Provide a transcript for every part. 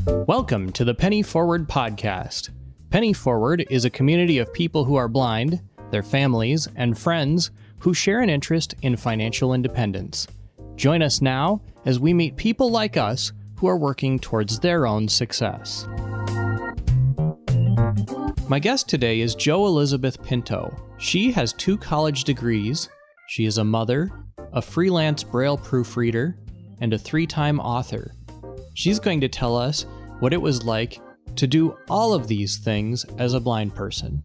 Welcome to the Penny Forward podcast. Penny Forward is a community of people who are blind, their families, and friends who share an interest in financial independence. Join us now as we meet people like us who are working towards their own success. My guest today is Jo Elizabeth Pinto. She has 2 college degrees. She is a mother, a freelance Braille proofreader, and a 3-time author. She's going to tell us what it was like to do all of these things as a blind person.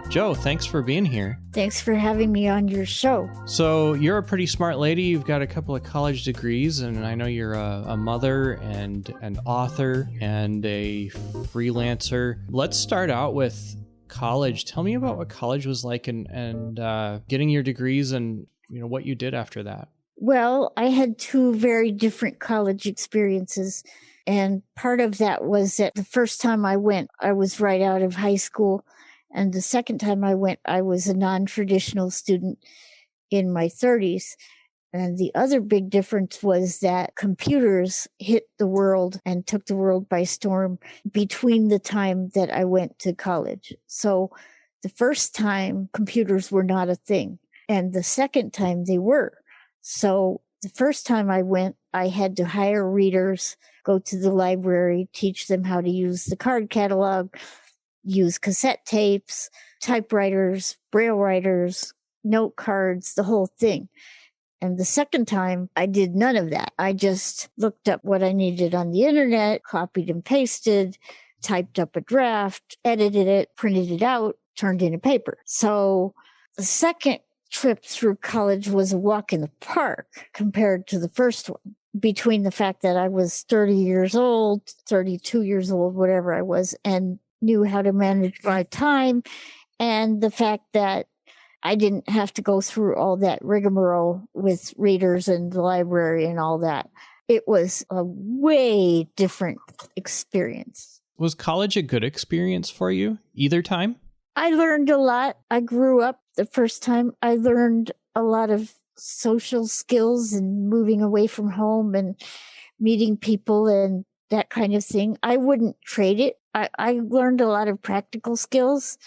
Jo, thanks for being here. Thanks for having me on your show. So you're a pretty smart lady. You've got a couple of college degrees, and I know you're a mother and an author and a freelancer. Let's start out with college. Tell me about what college was like and getting your degrees and what you did after that. Well, I had 2 very different college experiences. And part of that was that the first time I went, I was right out of high school. And the second time I went, I was a non-traditional student in my 30s. And the other big difference was that computers hit the world and took the world by storm between the time that I went to college. So the first time, computers were not a thing. And the second time, they were. So the first time I went, I had to hire readers, go to the library, teach them how to use the card catalog, use cassette tapes, typewriters, Braille writers, note cards, the whole thing. And the second time, I did none of that. I just looked up what I needed on the internet, copied and pasted, typed up a draft, edited it, printed it out, turned in a paper. So the second trip through college was a walk in the park compared to the first one. Between the fact that I was 30 years old, 32 years old, whatever I was, and knew how to manage my time, and the fact that I didn't have to go through all that rigmarole with readers and the library and all that. It was a way different experience. Was college a good experience for you either time? I learned a lot. I grew up the first time. I learned a lot of social skills and moving away from home and meeting people and that kind of thing. I wouldn't trade it. I learned a lot of practical skills.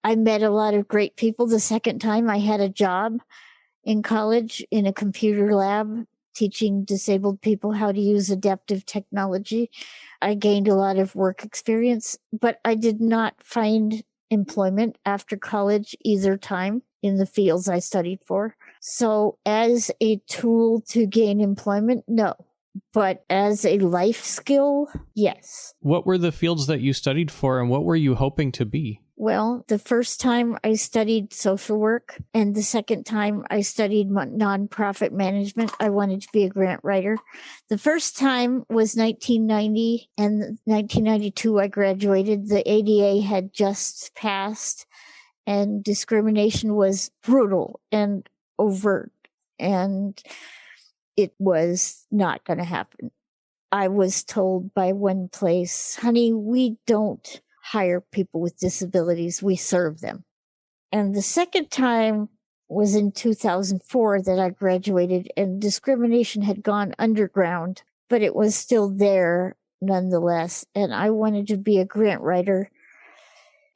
I met a lot of great people. The second time I had a job in college in a computer lab teaching disabled people how to use adaptive technology. I gained a lot of work experience, but I did not find employment after college either time in the fields I studied for. So as a tool to gain employment, no. But as a life skill, yes. What were the fields that you studied for, and what were you hoping to be? Well, the first time I studied social work, and the second time I studied nonprofit management. I wanted to be a grant writer. The first time was 1990, and 1992 I graduated. The ADA had just passed, and discrimination was brutal and overt, and it was not going to happen. I was told by one place, honey, we don't hire people with disabilities, we serve them. And the second time was in 2004 that I graduated, and discrimination had gone underground, but it was still there nonetheless. And I wanted to be a grant writer.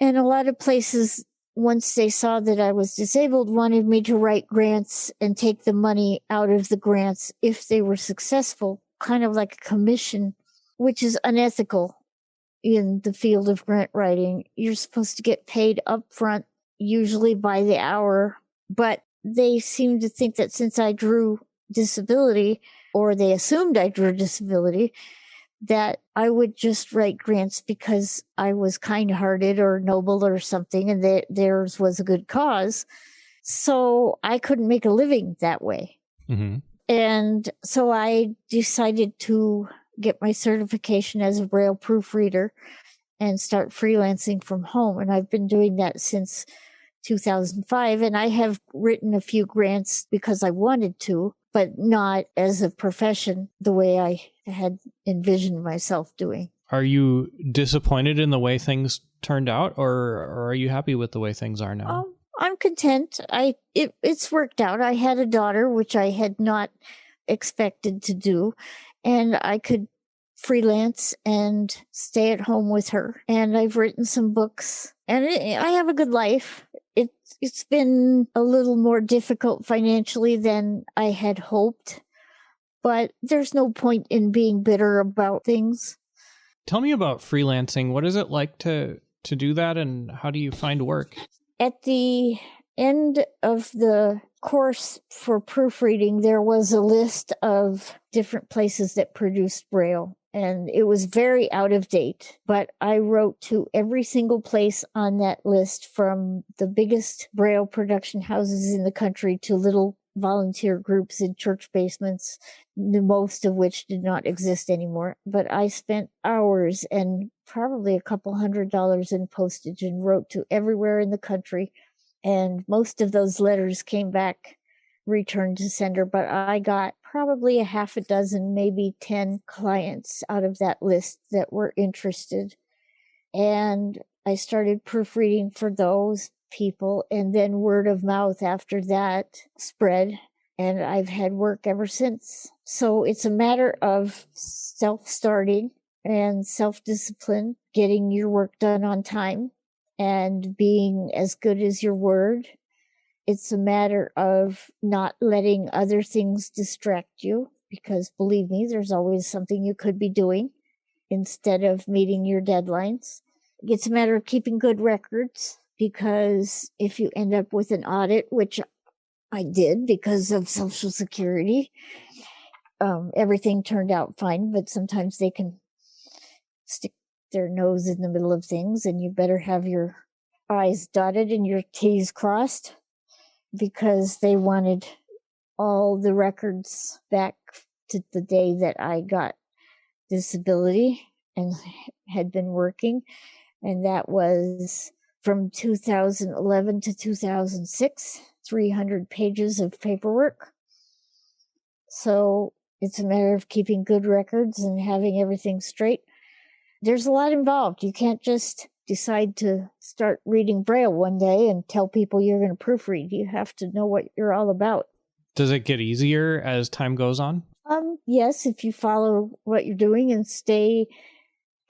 And a lot of places, once they saw that I was disabled, wanted me to write grants and take the money out of the grants if they were successful, kind of like a commission, which is unethical in the field of grant writing. You're supposed to get paid up front, usually by the hour, but they seemed to think that since I drew disability, or they assumed I drew disability, that I would just write grants because I was kind-hearted or noble or something, and that theirs was a good cause. So I couldn't make a living that way. Mm-hmm. And so I decided to get my certification as a Braille proofreader and start freelancing from home. And I've been doing that since 2005. And I have written a few grants because I wanted to, but not as a profession the way I had envisioned myself doing. Are you disappointed in the way things turned out, or are you happy with the way things are now? I'm content. It's worked out. I had a daughter, which I had not expected to do, and I could freelance and stay at home with her. And I've written some books, and I have a good life. It's been a little more difficult financially than I had hoped, but there's no point in being bitter about things. Tell me about freelancing. What is it like to do that, and how do you find work? At the end of the course for proofreading, there was a list of different places that produced Braille, and it was very out of date. But I wrote to every single place on that list, from the biggest Braille production houses in the country to little volunteer groups in church basements, most of which did not exist anymore. But I spent hours and probably a couple $100 in postage and wrote to everywhere in the country. And most of those letters came back returned to sender, but I got probably a half a dozen, maybe 10 clients out of that list that were interested. And I started proofreading for those people, and then word of mouth after that spread, and I've had work ever since. So it's a matter of self-starting and self-discipline, getting your work done on time, and being as good as your word. It's a matter of not letting other things distract you, because believe me, there's always something you could be doing instead of meeting your deadlines. It's a matter of keeping good records, because if you end up with an audit, which I did because of Social Security, everything turned out fine, but sometimes they can stick their nose in the middle of things, and you better have your I's dotted and your T's crossed, because they wanted all the records back to the day that I got disability and had been working. And that was from 2011 to 2006, 300 pages of paperwork. So it's a matter of keeping good records and having everything straight. There's a lot involved. You can't just decide to start reading Braille one day and tell people you're going to proofread. You have to know what you're all about. Does it get easier as time goes on? Yes, if you follow what you're doing and stay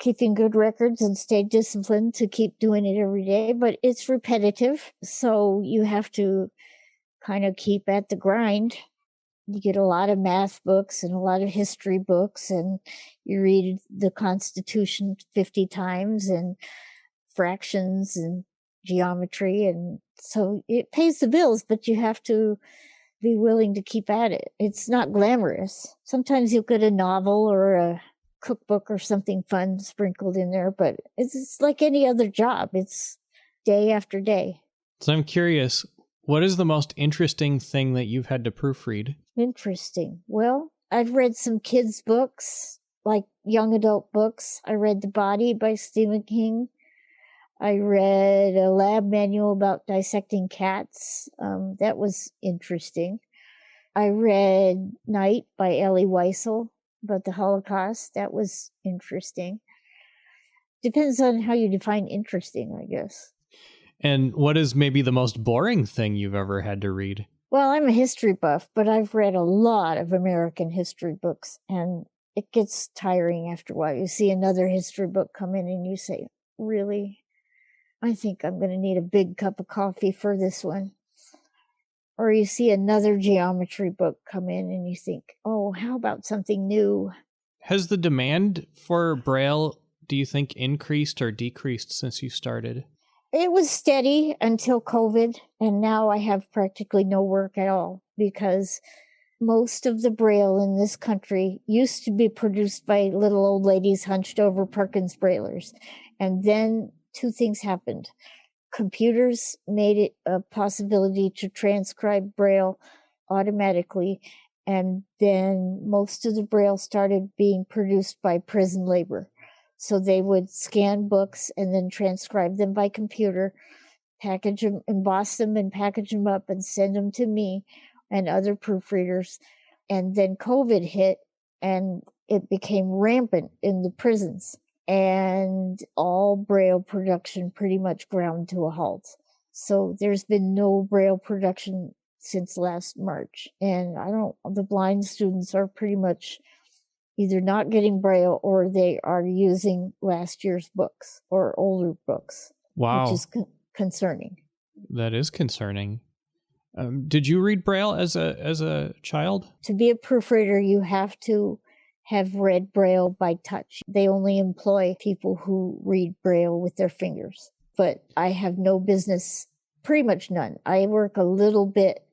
keeping good records and stay disciplined to keep doing it every day. But it's repetitive, so you have to kind of keep at the grind. You get a lot of math books and a lot of history books, and you read the Constitution 50 times and fractions and geometry, and so it pays the bills, but you have to be willing to keep at it. It's not glamorous. Sometimes you'll get a novel or a cookbook or something fun sprinkled in there, but it's like any other job. It's day after day. So I'm curious, what is the most interesting thing that you've had to proofread? Interesting. Well, I've read some kids' books, like young adult books. I read The Body by Stephen King. I read a lab manual about dissecting cats. That was interesting. I read Night by Elie Wiesel about the Holocaust. That was interesting. Depends on how you define interesting, I guess. And what is maybe the most boring thing you've ever had to read? Well, I'm a history buff, but I've read a lot of American history books, and it gets tiring after a while. You see another history book come in and you say, really? I think I'm going to need a big cup of coffee for this one. Or you see another geometry book come in and you think, oh, how about something new? Has the demand for Braille, do you think, increased or decreased since you started? It was steady until COVID, and now I have practically no work at all, because most of the Braille in this country used to be produced by little old ladies hunched over Perkins Braillers. And then two things happened. Computers made it a possibility to transcribe Braille automatically, and then most of the Braille started being produced by prison labor. So they would scan books and then transcribe them by computer, package them, emboss them, and package them up and send them to me and other proofreaders. And then COVID hit, and it became rampant in the prisons. And all Braille production pretty much ground to a halt. So there's been no Braille production since last March. And the blind students are pretty much either not getting Braille or they are using last year's books or older books. Wow. Which is concerning. That is concerning. Did you read Braille as a child? To be a proofreader, you have to have read Braille by touch. They only employ people who read Braille with their fingers. But I have no business, pretty much none. I work a little bit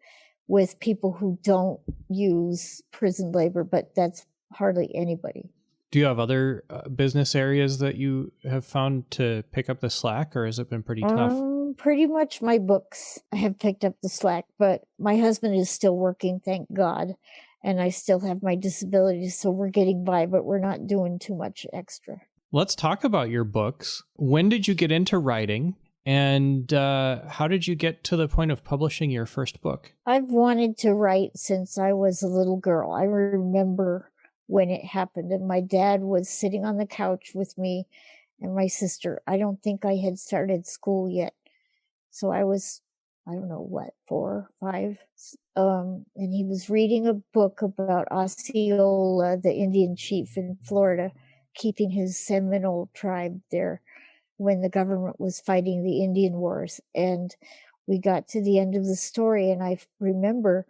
with people who don't use prison labor, but that's hardly anybody. Do you have other business areas that you have found to pick up the slack, or has it been pretty tough? Pretty much my books have picked up the slack, but my husband is still working, thank God, and I still have my disabilities, so we're getting by, but we're not doing too much extra. Let's talk about your books. When did you get into writing, and how did you get to the point of publishing your first book? I've wanted to write since I was a little girl. I remember when it happened, and my dad was sitting on the couch with me and my sister. I don't think I had started school yet. So I was, 4 or 5. And he was reading a book about Osceola, the Indian chief in Florida, keeping his Seminole tribe there when the government was fighting the Indian Wars. And we got to the end of the story, and I remember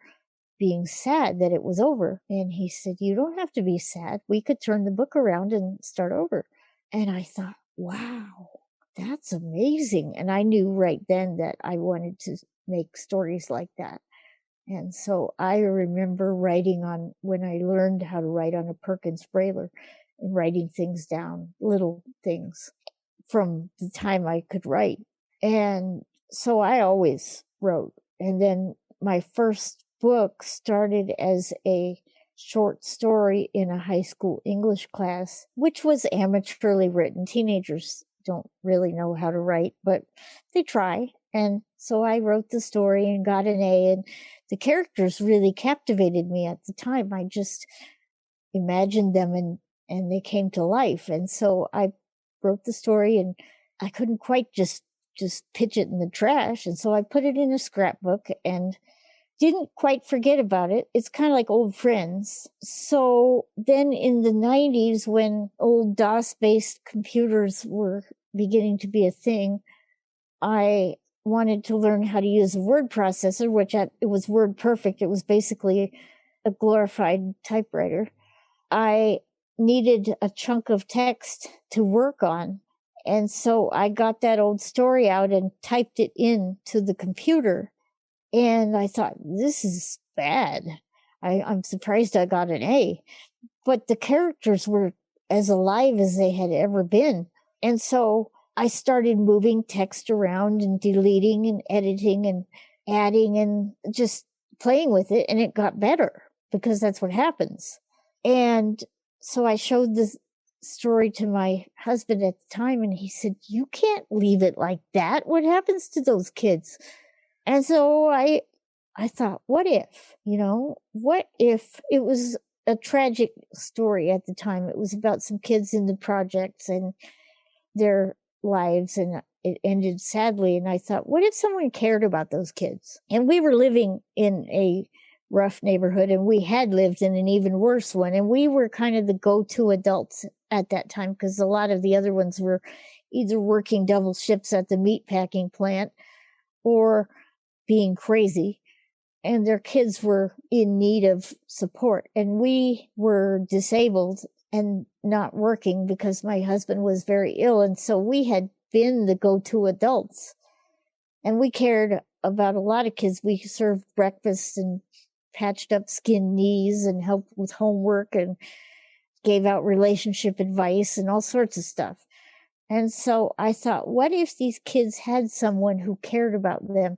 being sad that it was over. And he said, "You don't have to be sad. We could turn the book around and start over." And I thought, wow, that's amazing. And I knew right then that I wanted to make stories like that. And so I remember writing when I learned how to write on a Perkins Brailler and writing things down, little things from the time I could write. And so I always wrote. And then my first book started as a short story in a high school English class, which was amateurly written. Teenagers don't really know how to write, but they try. And so I wrote the story and got an A, and the characters really captivated me at the time. I just imagined them and they came to life. And so I wrote the story, and I couldn't quite just pitch it in the trash. And so I put it in a scrapbook and didn't quite forget about it. It's kind of like old friends. So then in the 90s, when old DOS-based computers were beginning to be a thing, I wanted to learn how to use a word processor, it was Word Perfect. It was basically a glorified typewriter. I needed a chunk of text to work on. And so I got that old story out and typed it into the computer. And I thought, this is bad. I'm surprised I got an A. But the characters were as alive as they had ever been. And so I started moving text around and deleting and editing and adding and just playing with it. And it got better because that's what happens. And so I showed the story to my husband at the time, and he said, "You can't leave it like that. What happens to those kids?" And so I thought, what if it was a tragic story at the time? It was about some kids in the projects and their lives, and it ended sadly. And I thought, what if someone cared about those kids? And we were living in a rough neighborhood, and we had lived in an even worse one. And we were kind of the go-to adults at that time because a lot of the other ones were either working double shifts at the meat packing plant or being crazy, and their kids were in need of support. And we were disabled and not working because my husband was very ill. And so we had been the go-to adults, and we cared about a lot of kids. We served breakfast and patched up skinned knees and helped with homework and gave out relationship advice and all sorts of stuff. And so I thought, what if these kids had someone who cared about them?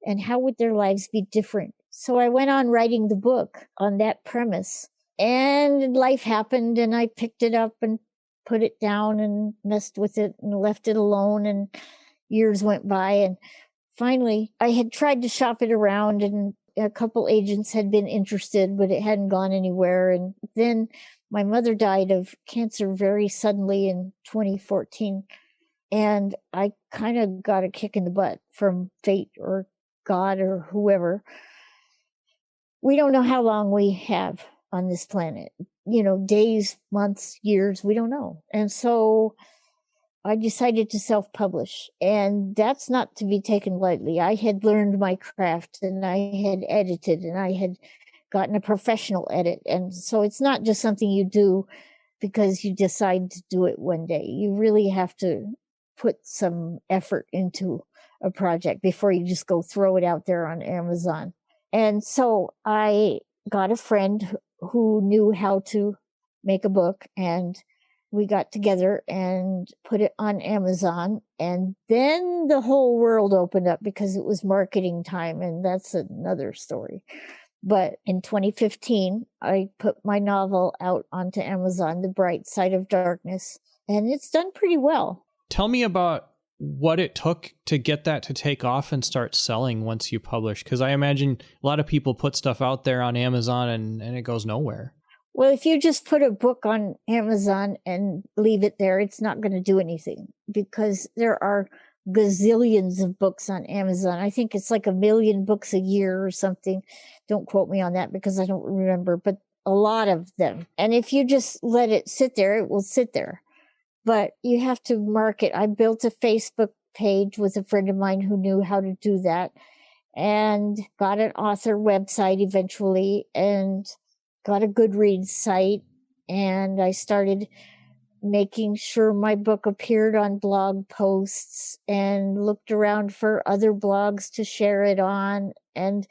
And how would their lives be different? So I went on writing the book on that premise. And life happened, and I picked it up and put it down and messed with it and left it alone. And years went by. And finally, I had tried to shop it around, and a couple agents had been interested, but it hadn't gone anywhere. And then my mother died of cancer very suddenly in 2014. And I kind of got a kick in the butt from fate or God or whoever. We don't know how long we have on this planet, days, months, years, we don't know. And so I decided to self-publish, and that's not to be taken lightly. I had learned my craft, and I had edited, and I had gotten a professional edit. And so it's not just something you do because you decide to do it one day. You really have to put some effort into a project before you just go throw it out there on Amazon. And so I got a friend who knew how to make a book, and we got together and put it on Amazon. And then the whole world opened up because it was marketing time, and that's another story. But in 2015, I put my novel out onto Amazon, The Bright Side of Darkness, and it's done pretty well. Tell me about what it took to get that to take off and start selling once you publish, because I imagine a lot of people put stuff out there on Amazon and it goes nowhere. Well, if you just put a book on Amazon and leave it there, it's not going to do anything, because there are gazillions of books on Amazon. I think it's like 1 million books a year or something. Don't quote me on that because I don't remember, but a lot of them. And if you just let it sit there, it will sit there. But you have to market. I built a Facebook page with a friend of mine who knew how to do that, and got an author website eventually, and got a Goodreads site. And I started making sure my book appeared on blog posts, and looked around for other blogs to share it on, and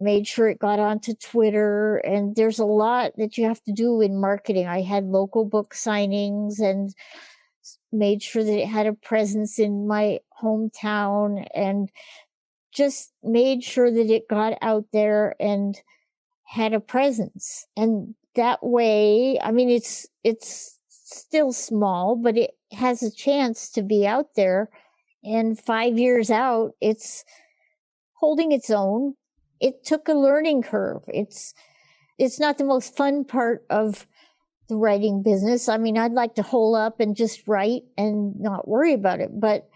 made sure it got onto Twitter. And there's a lot that you have to do in marketing. I had local book signings and made sure that it had a presence in my hometown, and just made sure that it got out there and had a presence. And that way, I mean, it's still small, but it has a chance to be out there. And 5 years out, it's holding its own. It took a learning curve. It's not the most fun part of the writing business. I mean, I'd like to hole up and just write and not worry about it, but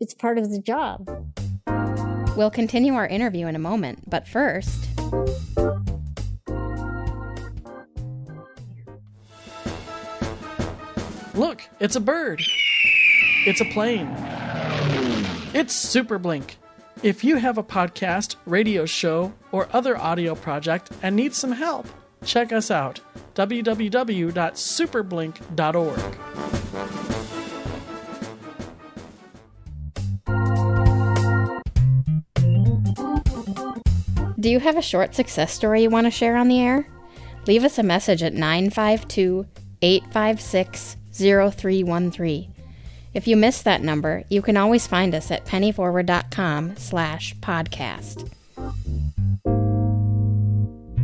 it's part of the job. We'll continue our interview in a moment, but first... Look, it's a bird. It's a plane. It's Super Blink. If you have a podcast, radio show, or other audio project and need some help, check us out. www.superblink.org. Do you have a short success story you want to share on the air? Leave us a message at 952-856-0313. If you missed that number, you can always find us at pennyforward.com/podcast.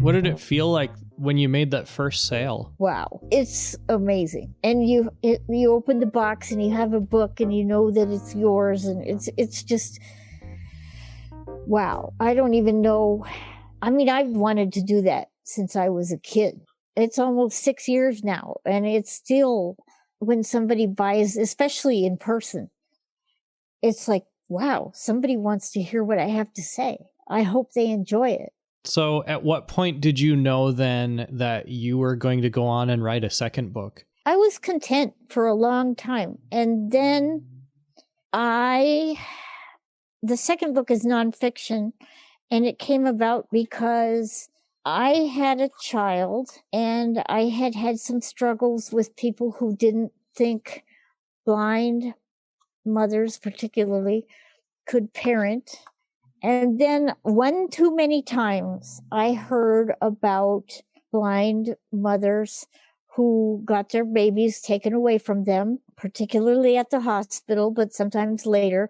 What did it feel like when you made that first sale? Wow, it's amazing. And you open the box and you have a book and you know that it's yours, and it's just wow. I don't even know. I mean, I've wanted to do that since I was a kid. It's almost 6 years now, and it's still, when somebody buys, especially in person, it's like, wow, somebody wants to hear what I have to say. I hope they enjoy it. So at what point did you know then that you were going to go on and write a second book? I was content for a long time. And then the second book is nonfiction, and it came about because I had a child, and I had had some struggles with people who didn't think blind mothers particularly could parent. And then one too many times I heard about blind mothers who got their babies taken away from them, particularly at the hospital, but sometimes later,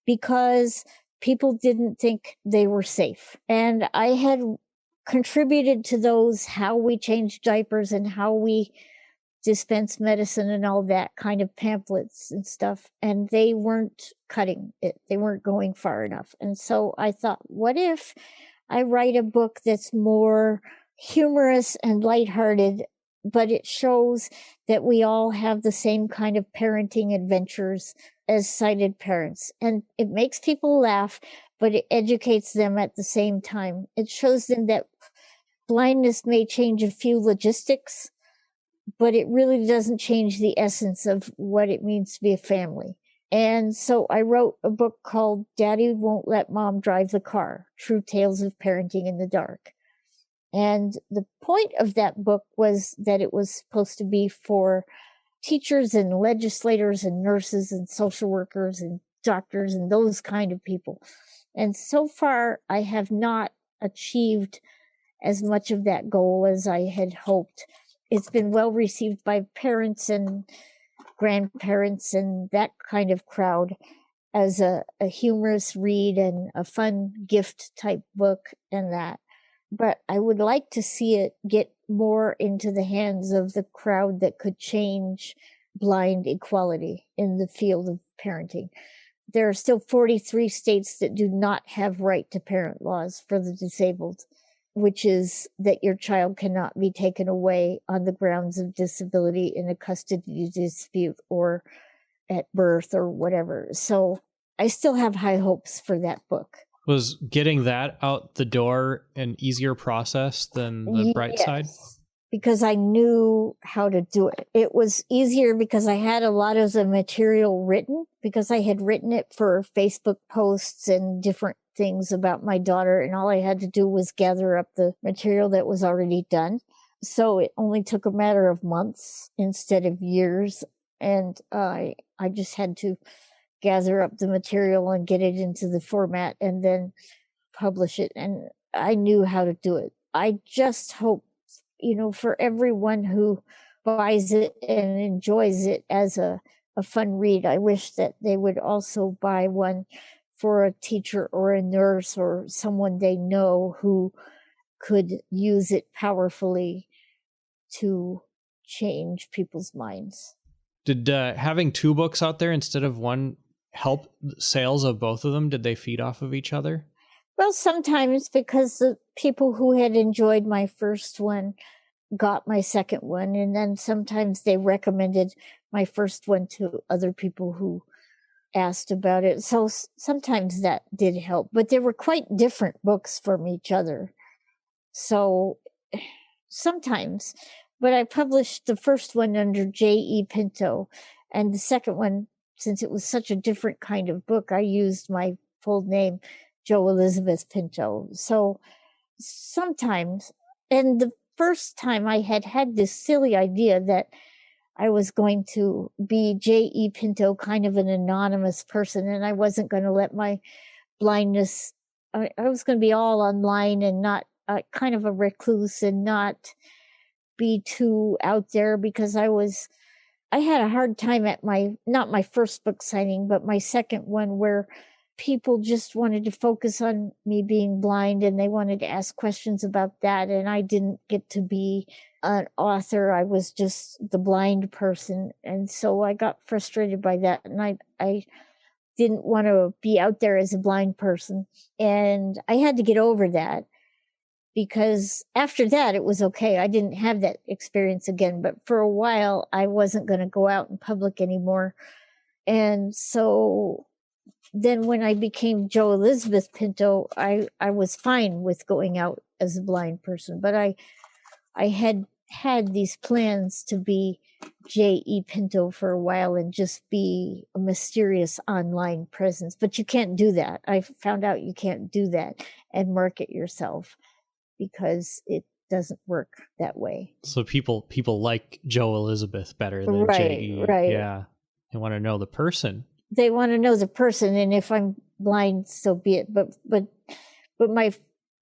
because people didn't think they were safe. And I had contributed to those, how we change diapers and how we dispense medicine and all that kind of pamphlets and stuff. And they weren't cutting it. They weren't going far enough. And so I thought, what if I write a book that's more humorous and lighthearted but it shows that we all have the same kind of parenting adventures as sighted parents. And it makes people laugh, but it educates them at the same time. It shows them that blindness may change a few logistics, but it really doesn't change the essence of what it means to be a family. And so I wrote a book called Daddy Won't Let Mom Drive the Car, True Tales of Parenting in the Dark. And the point of that book was that it was supposed to be for teachers and legislators and nurses and social workers and doctors and those kind of people. And so far, I have not achieved as much of that goal as I had hoped. It's been well received by parents and grandparents and that kind of crowd as a humorous read and a fun gift type book and that. But I would like to see it get more into the hands of the crowd that could change blind equality in the field of parenting. There are still 43 states that do not have right to parent laws for the disabled, which is that your child cannot be taken away on the grounds of disability in a custody dispute or at birth or whatever. So I still have high hopes for that book. Was getting that out the door an easier process than the bright side? Because I knew how to do it. It was easier because I had a lot of the material written, because I had written it for Facebook posts and different things about my daughter, and all I had to do was gather up the material that was already done. So it only took a matter of months instead of years, and I just had to gather up the material and get it into the format and then publish it, and I knew how to do it. I just hope, for everyone who buys it and enjoys it as a fun read, I wish that they would also buy one for a teacher or a nurse or someone they know who could use it powerfully to change people's minds. Did having two books out there instead of one help sales of both of them? Did they feed off of each other? Well, sometimes, because the people who had enjoyed my first one got my second one, and then sometimes they recommended my first one to other people who asked about it. So sometimes that did help, but they were quite different books from each other. So sometimes, but I published the first one under J.E. Pinto, and the second one, since it was such a different kind of book, I used my full name, Jo Elizabeth Pinto. So sometimes, and the first time I had this silly idea that I was going to be J.E. Pinto, kind of an anonymous person, and I wasn't going to let my blindness, I was going to be all online and not kind of a recluse and not be too out there, because I had a hard time at not my first book signing, but my second one, where people just wanted to focus on me being blind and they wanted to ask questions about that. And I didn't get to be an author. I was just the blind person. And so I got frustrated by that. And I didn't want to be out there as a blind person. And I had to get over that, because after that, it was okay. I didn't have that experience again. But for a while, I wasn't going to go out in public anymore. And so then when I became Jo Elizabeth Pinto, I was fine with going out as a blind person. But I had these plans to be J.E. Pinto for a while and just be a mysterious online presence. But you can't do that. I found out you can't do that and market yourself, because it doesn't work that way. So people like Jo Elizabeth better than Right, J.E. right. Yeah. They want to know the person. They want to know the person, and if I'm blind, so be it. But my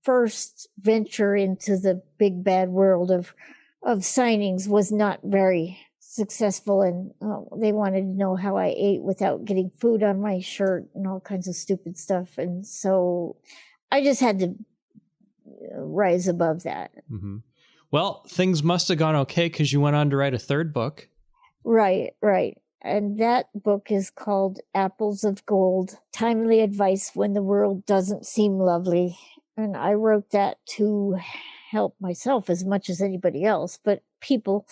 first venture into the big bad world of signings was not very successful, and they wanted to know how I ate without getting food on my shirt and all kinds of stupid stuff. And so I just had to rise above that. Mm-hmm. Well, things must have gone okay, because you went on to write a third book. Right. And that book is called Apples of Gold, Timely Advice When the World Doesn't Seem Lovely. And I wrote that to help myself as much as anybody else, but people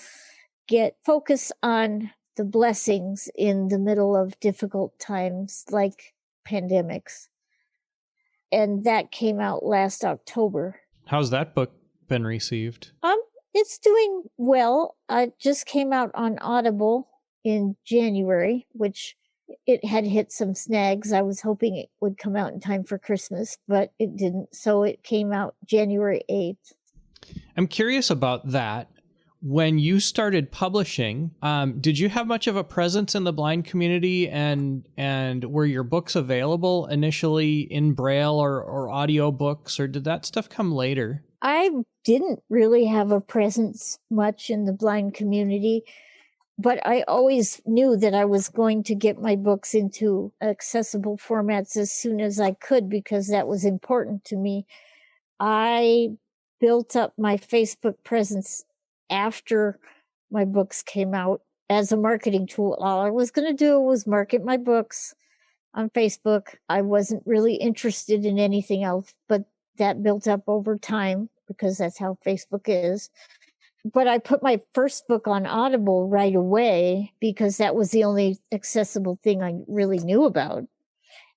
get focus on the blessings in the middle of difficult times like pandemics. And that came out last October. How's that book been received? It's doing well. It just came out on Audible in January, which it had hit some snags. I was hoping it would come out in time for Christmas, but it didn't. So it came out January 8th. I'm curious about that. When you started publishing, did you have much of a presence in the blind community, and were your books available initially in Braille or audio books, or did that stuff come later? I didn't really have a presence much in the blind community, but I always knew that I was going to get my books into accessible formats as soon as I could, because that was important to me. I built up my Facebook presence after my books came out as a marketing tool. All I was going to do was market my books on Facebook. I wasn't really interested in anything else, but that built up over time because that's how Facebook is. But I put my first book on Audible right away because that was the only accessible thing I really knew about.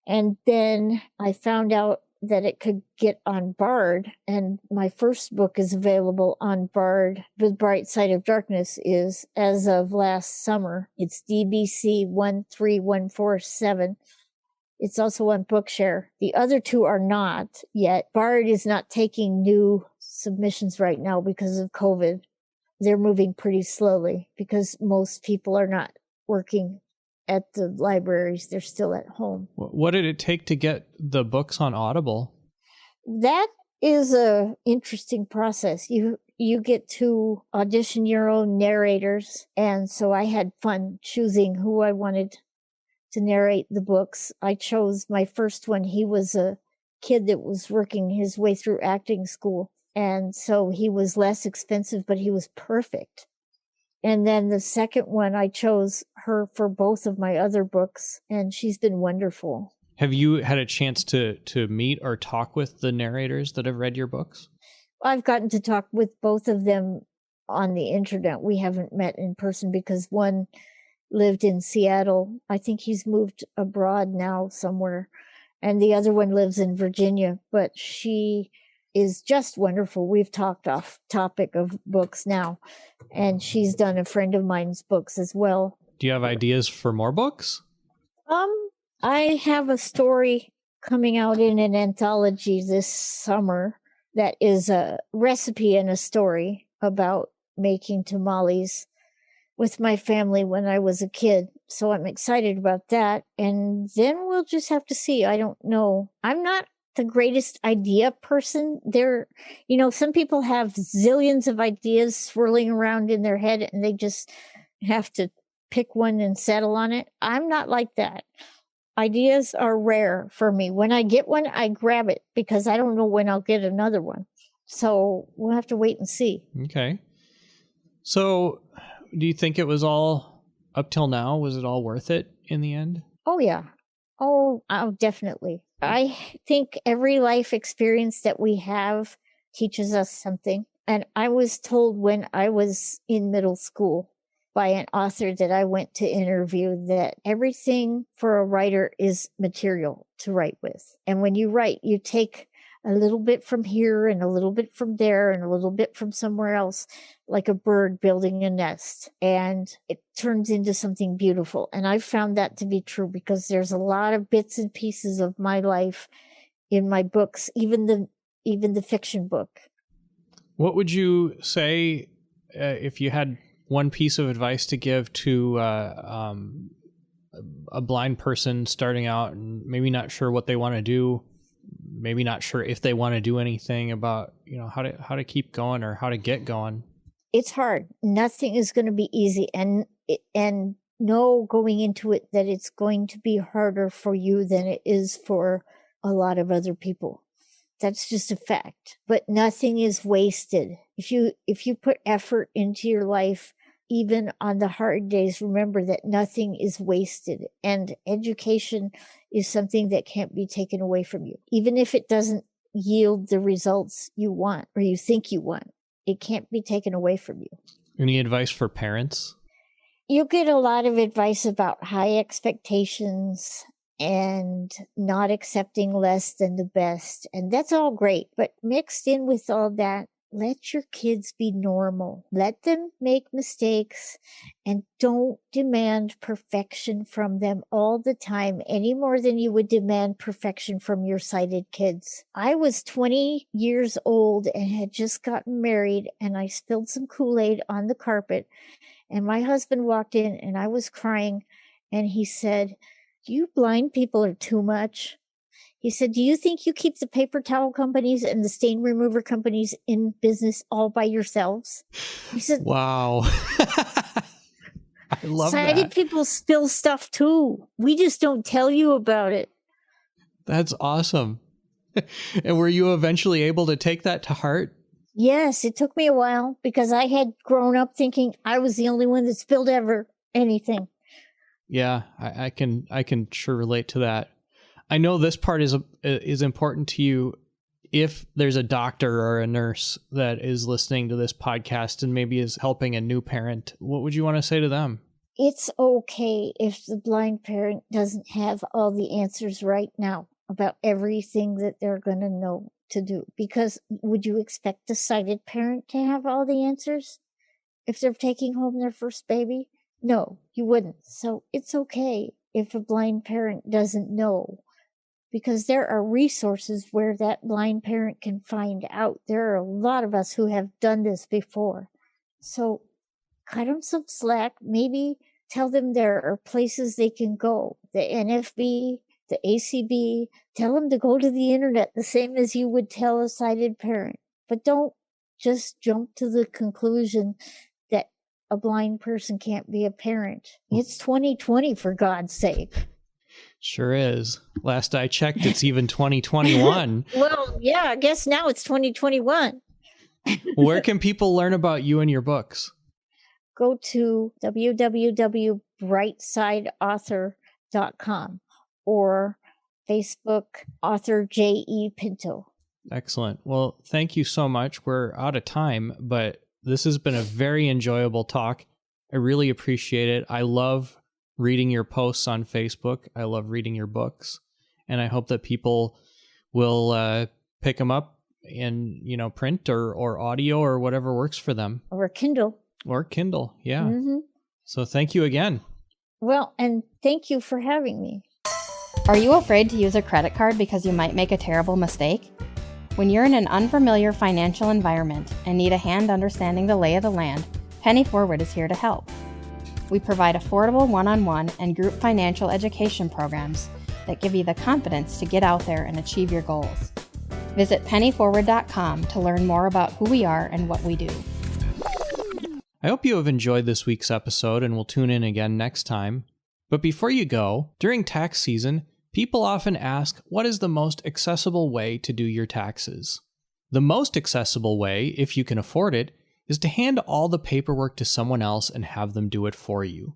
And then I found out that it could get on Bard, and my first book is available on Bard. The Bright Side of Darkness is, as of last summer. It's DBC 13147. It's also on Bookshare. The other two are not yet. Bard is not taking new submissions right now because of COVID. They're moving pretty slowly because most people are not working at the libraries. They're still at home. What did it take to get the books on Audible? That is a interesting process. You get to audition your own narrators. And so I had fun choosing who I wanted to narrate the books. I chose my first one. He was a kid that was working his way through acting school. And so he was less expensive, but he was perfect. And then the second one, I chose her for both of my other books, and she's been wonderful. Have you had a chance to meet or talk with the narrators that have read your books? I've gotten to talk with both of them on the internet. We haven't met in person because one lived in Seattle. I think he's moved abroad now somewhere. And the other one lives in Virginia, but she is just wonderful. We've talked off topic of books now, and she's done a friend of mine's books as well. Do you have ideas for more books? I have a story coming out in an anthology this summer that is a recipe and a story about making tamales with my family when I was a kid. So I'm excited about that. And then we'll just have to see. I don't know. I'm not the greatest idea person. Some people have zillions of ideas swirling around in their head and they just have to pick one and settle on it. I'm not like that. Ideas are rare for me. When I get one, I grab it because I don't know when I'll get another one. So we'll have to wait and see. Okay. So do you think it was all, up till now, was it all worth it in the end? Oh, yeah. Oh, definitely. I think every life experience that we have teaches us something. And I was told when I was in middle school by an author that I went to interview that everything for a writer is material to write with. And when you write, you take a little bit from here and a little bit from there and a little bit from somewhere else, like a bird building a nest, and it turns into something beautiful. And I've found that to be true because there's a lot of bits and pieces of my life in my books, even the fiction book. What would you say if you had one piece of advice to give to a blind person starting out and maybe not sure what they want to do, maybe not sure if they want to do anything about, how to keep going or how to get going? It's hard. Nothing is going to be easy, and know going into it that it's going to be harder for you than it is for a lot of other people. That's just a fact. But nothing is wasted. If you put effort into your life, even on the hard days, remember that nothing is wasted. And education is something that can't be taken away from you. Even if it doesn't yield the results you want or you think you want. It can't be taken away from you. Any advice for parents? You get a lot of advice about high expectations and not accepting less than the best. And that's all great. But mixed in with all that, let your kids be normal. Let them make mistakes and don't demand perfection from them all the time any more than you would demand perfection from your sighted kids. I was 20 years old and had just gotten married, and I spilled some Kool-Aid on the carpet, and my husband walked in and I was crying, and he said, "You blind people are too much." He said, "Do you think you keep the paper towel companies and the stain remover companies in business all by yourselves?" He said, Wow. I love that. Sighted people spill stuff too. We just don't tell you about it. That's awesome. And were you eventually able to take that to heart? Yes, it took me a while because I had grown up thinking I was the only one that spilled ever anything. Yeah, I can sure relate to that. I know this part is important to you. If there's a doctor or a nurse that is listening to this podcast and maybe is helping a new parent, what would you want to say to them? It's okay if the blind parent doesn't have all the answers right now about everything that they're going to know to do. Because would you expect a sighted parent to have all the answers if they're taking home their first baby? No, you wouldn't. So it's okay if a blind parent doesn't know, because there are resources where that blind parent can find out. There are a lot of us who have done this before. So cut them some slack. Maybe tell them there are places they can go. The NFB, the ACB, tell them to go to the internet the same as you would tell a sighted parent. But don't just jump to the conclusion that a blind person can't be a parent. It's 2020, for God's sake. Sure is. Last I checked, it's even 2021. Well, yeah, I guess now it's 2021. Where can people learn about you and your books? Go to www.brightsideauthor.com or Facebook author J.E. Pinto. Excellent. Well, thank you so much. We're out of time, but this has been a very enjoyable talk. I really appreciate it. I love reading your posts on Facebook. I love reading your books, and I hope that people will pick them up in, print or audio or whatever works for them. Or Kindle. Or Kindle, yeah. Mm-hmm. So thank you again. Well, and thank you for having me. Are you afraid to use a credit card because you might make a terrible mistake? When you're in an unfamiliar financial environment and need a hand understanding the lay of the land, Penny Forward is here to help. We provide affordable one-on-one and group financial education programs that give you the confidence to get out there and achieve your goals. Visit pennyforward.com to learn more about who we are and what we do. I hope you have enjoyed this week's episode and will tune in again next time. But before you go, during tax season, people often ask, what is the most accessible way to do your taxes? The most accessible way, if you can afford it, is to hand all the paperwork to someone else and have them do it for you.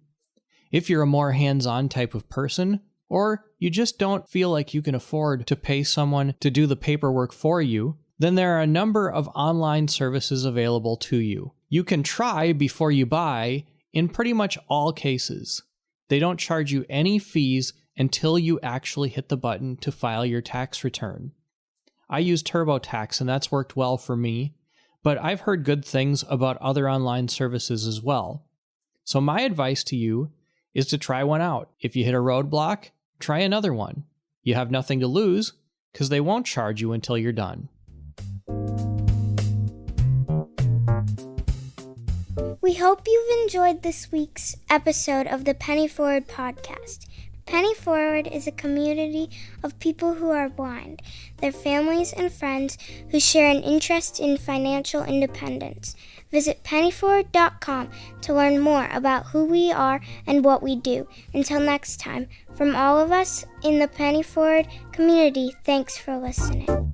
If you're a more hands-on type of person, or you just don't feel like you can afford to pay someone to do the paperwork for you, then there are a number of online services available to you. You can try before you buy in pretty much all cases. They don't charge you any fees until you actually hit the button to file your tax return. I use TurboTax, and that's worked well for me, but I've heard good things about other online services as well. So my advice to you is to try one out. If you hit a roadblock, try another one. You have nothing to lose because they won't charge you until you're done. We hope you've enjoyed this week's episode of the Penny Forward podcast. Penny Forward is a community of people who are blind, their families and friends who share an interest in financial independence. Visit pennyforward.com to learn more about who we are and what we do. Until next time, from all of us in the Penny Forward community, thanks for listening.